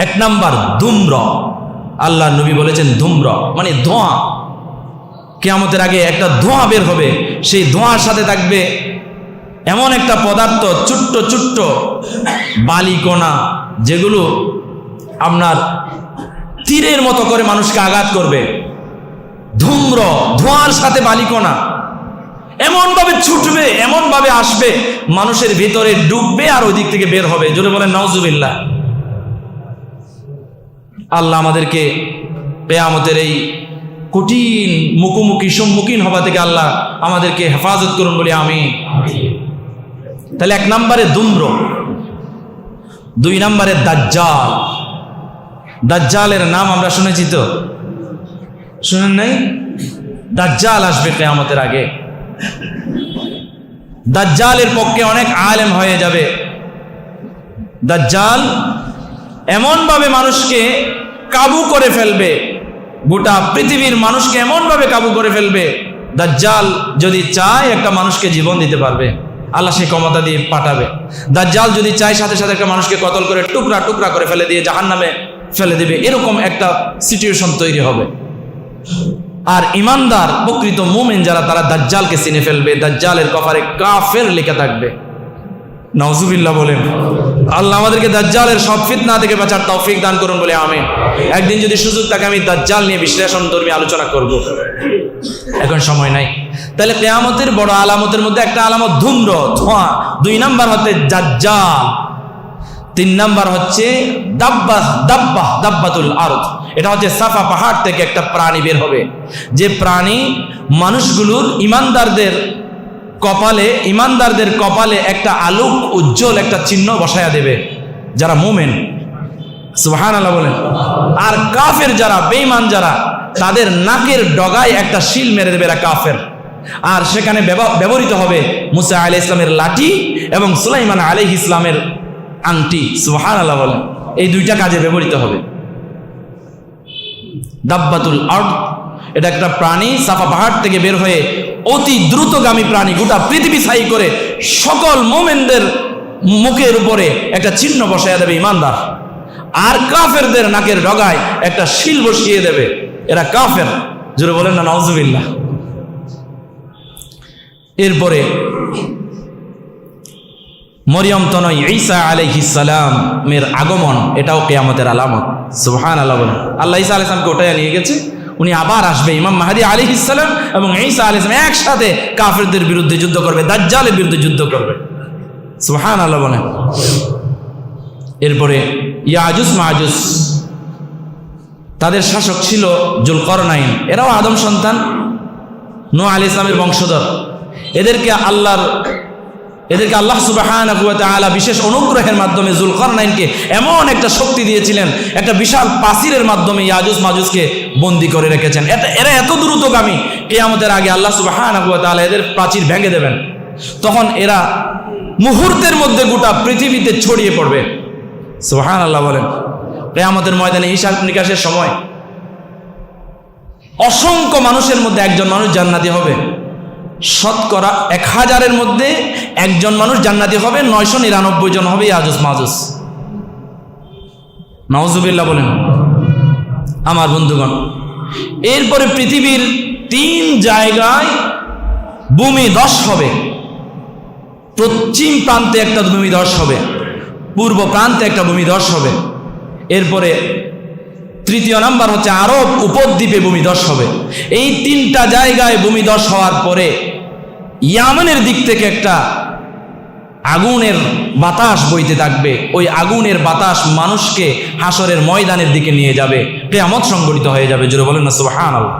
এক নাম্বার ধূম্র। আল্লাহ নবী বলেছেন ধূম্র মানে ধোঁয়া। কিয়ামতের আগে একটা ধোঁয়া বের হবে, সেই ধোঁয়ার সাথে থাকবে এমন একটা পদার্থ, ছোট্ট ছোট্ট বালিকণা, যেগুলো আপনার তীরের মতো করে মানুষকে আঘাত করবে। ধূম্র, ধোঁয়ার সাথে বালিকণা এমন ভাবে ছুটবে, এমন ভাবে আসবে, মানুষের ভিতরে ডুববে আর ওই দিক থেকে বের হবে। জোরে বলেন নাউজুবিল্লাহ। আল্লাহ আমাদেরকে কিয়ামতের এই কঠিন মুখোমুখি সম্মুখীন হওয়া থেকে আল্লাহ আমাদেরকে হেফাজত করুন বলি আমি। তাহলে এক নম্বরে ধূম্র, দুই নম্বরে দাজ্জাল। দাজ্জালের নাম আমরা শুনেছি তো? শুনেন নাই? দাজ্জাল আসবে কিয়ামতের আগে। দাজ্জালের পক্ষে অনেক আলেম হয়ে যাবে। দাজ্জাল এমন ভাবে মানুষকে কাবু করে ফেলবে, গোটা পৃথিবীর মানুষকে এমন ভাবে কাবু করে ফেলবে, দাজ্জাল যদি চায় একটা মানুষকে জীবন দিতে পারবে, আল্লাহ সেই ক্ষমতা দিয়ে পাঠাবে। দাজ্জাল যদি চায় সাথে সাথে একটা মানুষকে কতল করে টুকরা টুকরা করে ফেলে দিয়ে জাহান্নামে ফেলে দেবে, এরকম একটা সিচুয়েশন তৈরি হবে। আর ইমানদার প্রকৃত মুমিন যারা, তারা দাজ্জালকে চিনে ফেলবে। দাজ্জালের কপালে কাফের লেখা থাকবে। নাউজুবিল্লাহ বলেন। আল্লাহ আমাদেরকে দাজ্জালের সব ফিতনা থেকে বাঁচার তৌফিক দান করুন বলে আমিন। একদিন যদি সুযোগ থাকে আমি দাজ্জাল নিয়ে বিশ্লেষণধর্মী আলোচনা করব, এখন সময় নাই। তাহলে কিয়ামতের বড় আলামতের মধ্যে একটা আলামত ধূম্র, ধোঁয়া। দুই নাম্বার হচ্ছে দাজ্জাল। তিন নাম্বার হচ্ছে দাব্বাতুল আরদ। এটা হচ্ছে সাফা পাহাড় থেকে একটা প্রাণী বের হবে, যে প্রাণী মানুষগুলোর ইমানদারদের কপালে একটা আলোক উজ্জ্বল একটা চিহ্ন বসায়া দেবে, যারা মুমিন। সুবহানাল্লাহ বলেন। আর কাফের যারা, বেঈমান যারা, তাদের নাকের ডগায় একটা শিল মেরে দেবে এরা কাফের। আর সেখানে ব্যবহৃত হবে মুসা আলাইহিস সালামের লাঠি এবং সুলাইমান আলাইহিস সালামের আংটি। সুবহানাল্লাহ বলেন। এই দুইটা কাজে ব্যবহৃত হবে। দাব্বাতুল আরদ, এটা একটা প্রাণী সাফা পাহাড় থেকে বের হয়ে অতি দ্রুতগামী প্রাণী, গোটা পৃথিবী ছাই করে সকল মুমিনদের মুখের উপরে একটা চিহ্ন বসাইয়া দেবে ইমানদার। আর কাফেরদের নাকের ডগায় একটা শিল বসিয়ে দেবে, এরা কাফের। জোরে বলেন না নাউজুবিল্লাহ। এরপরে মরিয়ম তনয় ঈসা আলাইহিস সালামের আগমন, এটাও কিয়ামতের আলামত। সুবহানাল্লাহ বলেন। আল্লাহ ঈসা আলাইহিস সালামকে উঠাইয়া নিয়ে গেছে, উনি আবার আসবে। ইমাম মাহদী আলাইহিস সালাম এবং ঈসা আলাইহিস সালাম একসাথে কাফেরদের বিরুদ্ধে যুদ্ধ করবে, দাজ্জালের বিরুদ্ধে যুদ্ধ করবে। সুবহানাল্লাহ বলেন। এরপরে ইয়াজুজ মাজুজ, তাদের শাসক ছিল যুলকরনাইন। এরাও আদম সন্তান, নূহ আলাইহিস সালামের বংশধর। এদেরকে আল্লাহ সুবহানাহু ওয়া তাআলা বিশেষ অনুগ্রহের মাধ্যমে যুলকরনাইনকে এমন একটা শক্তি দিয়েছিলেন, একটা বিশাল প্রাচীরের মাধ্যমে ইয়াজুজ মাজুজকে বন্দী করে রেখেছেন। এরা এত দ্রুতগামী, কিয়ামতের আগে আল্লাহ সুবহানাহু ওয়া তাআলা এদের প্রাচীর ভেঙে দেবেন। তখন এরা মুহূর্তের মধ্যে গোটা পৃথিবীতে ছড়িয়ে পড়বে। সুবহানাল্লাহ বলেন। কিয়ামতের ময়দানে হিসাব নিকাশের সময় অসংখ্য মানুষের মধ্যে একজন মানুষ জান্নাতি হবে। শতকরা 1000-এর মধ্যে একজন মানুষ জান্নাতি হবে, 999 জন হবে ইয়াজুজ মাজুজ। নাউজুবিল্লাহ বলেন। আমার বন্ধুগণ, এরপরে পৃথিবীর 3 জায়গায় ভূমিধস হবে। পশ্চিম প্রান্তে একটা ভূমিধস হবে, পূর্ব প্রান্তে একটা ভূমিধস হবে। এরপরে তৃতীয় নাম্বার হচ্ছে আরব উপদ্বীপে ভূমিধস হবে। এই 3টা জায়গায় ভূমিধস হওয়ার পরে ইয়ামানের দিক থেকে একটা আগুনের বাতাস বইতে থাকবে। ওই আগুনের বাতাস মানুষকে হাসরের ময়দানের দিকে নিয়ে যাবে, কিয়ামত সংঘটিত হয়ে যাবে। জোরে বলেন না সুবহানাল্লাহ।